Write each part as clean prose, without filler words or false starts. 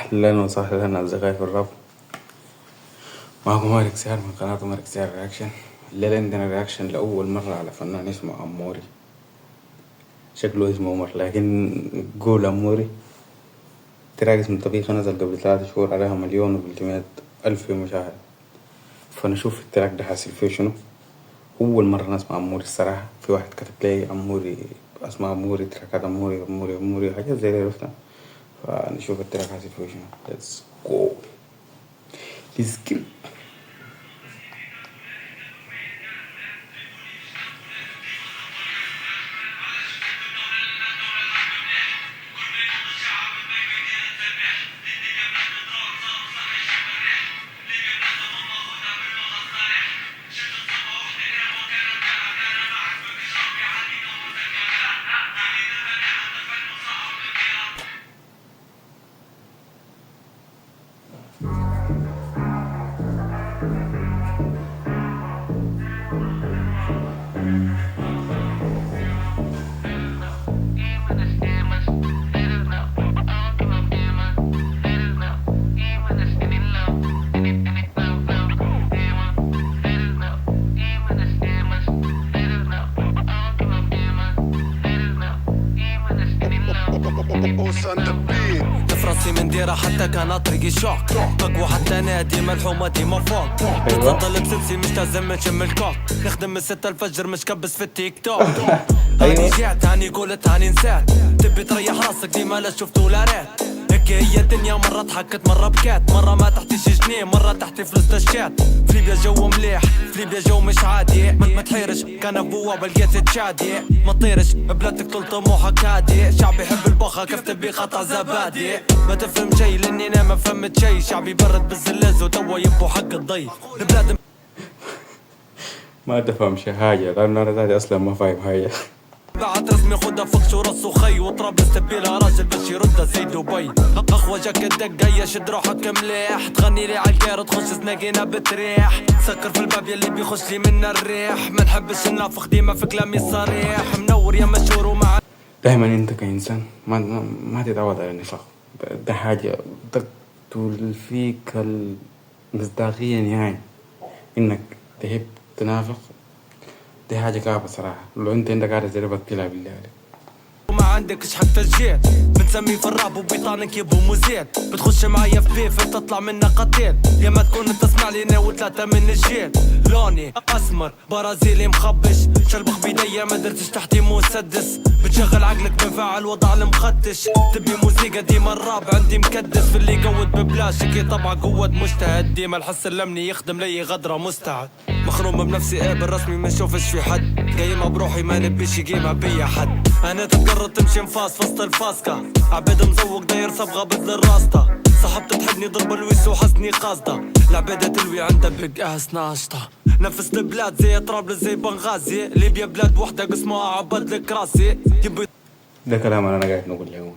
أهلا وسهلا أصدقائي في الراب. معكم مارك سيار من قناة مارك سيار رياكشن. الليلة عندنا رياكشن لأول مرة على فنان اسمه أموري. شكله اسمه عمر لكن قول أموري. تراك اسم طبيخة نزل قبل 3 شهور عليها 1,300,000 مشاهدة. فنشوف التراك ده حاصل فيه شنو. أول مرة نسمع أموري الصراحة. في واحد كتب لي أموري اسمها أموري، تراكات أموري أموري أموري حاجات زي دي عرفتها. فنشوف التراك حاصل فيه شنو. Let's go. Let's go. تفرسي من ديرة حتى كان طريقي شوك اقوى حتى نادي ملحومة ديما فوق أيوة. تفضل بسلسي مش لازم نشم الكوك نخدم من 6 الفجر مش كبس في التيك توك هاني أيوة. جعت هاني قلت هاني نسات تبي تريح راسك ديما لا شفت ولا ريت هيك هي الدنيا مرة ضحكت مرة بكات مرة ما تحتي شي جنيه مرة تحتي فلوس تشات في ليبيا جو مليح في ليبيا جو مش عادي ما تحيرش كان بوابة لقيت تشادي ما تطيرش بلادك طول طموحك هادي شعبي يحب البخة كيف تبي قطع زبادي ما تفهم شي لاني انا ما فهمت شي شعبي برد بالزلاز وتوا يبو حق الضي البلاد ما تفهم شي حاجة لأن أنا ذاتي أصلا ما فاهم حاجة. بعد رسمي خدها فكش وراسو خي وطرابلس تبيلها راجل باش يردها زي دبي اخوة جاك الدقة شد روحك مليح تغني لي عالكير تخش زناقينا بتريح سكر في الباب يلي بيخش لي من الريح ما نحبش نافخ ديما في كلامي صريح منور يا مشهور ومع دايما أنت كإنسان ما تتعود على النفاق. ده حاجة تقتل فيك المصداقية نهائي إنك تحب تنافق. دي حاجة كعبة صراحة. لو أنت عندك عادة زي بطلها بالله عليك. وما عندكش حق تسجيل بتسمي في الراب وبيطانك يبو مزيد بتخش معايا في بيف انت تطلع منا قتيل يا ما تكون تسمع لي انا وثلاثة من الجيل لوني اسمر برازيلي مخبش شلبخ بيديا ما درتش تحتي مسدس بتشغل عقلك بنفعل وضع المخدش تبي موسيقى ديما الراب عندي مكدس في اللي يقود ببلاش كي طبعا قوة مجتهد ديما الحس اللمني يخدم لي غدرة مستعد مخروم بنفسي ايه بالرسمي ما نشوفش في حد قايمة بروحي ما نبيش يقيمة بيا حد انا تتقرر تمشي نفاس وسط الفاسكة عبيد مزوق داير صبغة بدل الراسطة صاحبت تحبني ضرب الويس وحسني قاصدة العبيدة تلوي عندها بق اس ناشطة نفس البلاد زي طرابلس زي بنغازي ليبيا بلاد وحدة قسمها عبد لك راسي يبي ده كلام أنا قاعد نقول اليوم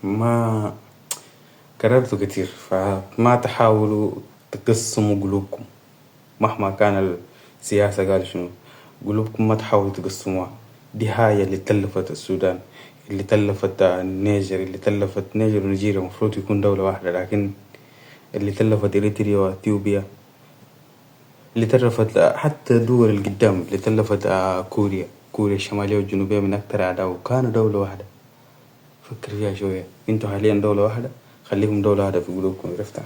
ما كررته كتير. فما تحاولوا تقسموا قلوبكم مهما كان السياسة قال شنو. قلوبكم ما تحاولوا تقسموها. دي هاي اللي تلفت السودان اللي تلفت النيجر اللي تلفت نيجر ونيجيريا المفروض يكون دولة واحدة لكن اللي تلفت إريتريا وأثيوبيا اللي تلفت حتى دول القدام اللي تلفت كوريا الشمالية والجنوبية من أكتر أعداء وكانوا دولة واحدة. فكر فيها شوية. انتوا حاليا دولة واحدة خليكم دولة واحدة في قلوبكم عرفتها.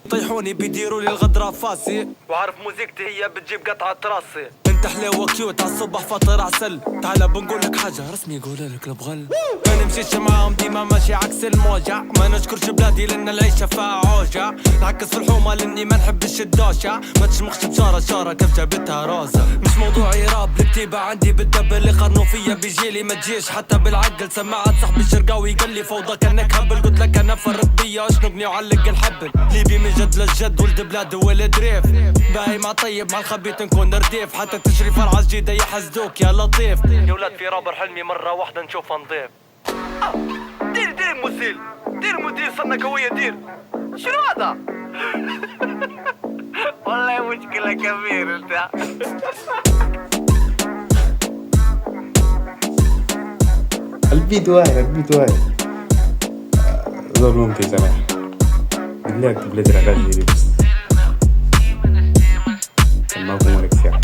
يطيحوني بيديروا لي الغدرة فاسي وعارف موزيكتي هي بتجيب قطعة راسي انت حلوة كيوت عالصبح فطر عسل تعال بنقولك حاجة رسمي يقوللك البغل ما نمشيش معاهم ديما ماشي عكس الموجة ما نشكرش بلادي لان العيشة فيها عوجة نعكس في الحومة لاني ما نحبش الدوشة ما تشمخش بشارة كيف جابتها روزة مش موضوعي راب الكتيبة عندي بالدب اللي قرنوا فيا بيجيلي ما تجيش حتى بالعقل سماعات صاحبي الشرقاوي قال لي فوضى كانك هبل قلت لك انا فرق بيا اشنقني وعلق الحبل ليبي من جد للجد ولد بلاد ولد ريف باهي مع طيب مع الخبيث نكون رديف حتى تشري فرعة جديدة يحسدوك يا لطيف يا ولاد في رابر حلمي مرة واحدة نشوفها نضيف دير مزيل دير مدير صنك هوية دير شنو هذا والله مشكلة كبيرة انت البيت واحد زول ممتع صراحة. بالله اكتب لي تراكات زي دي بس. كان معكم مالك سياح.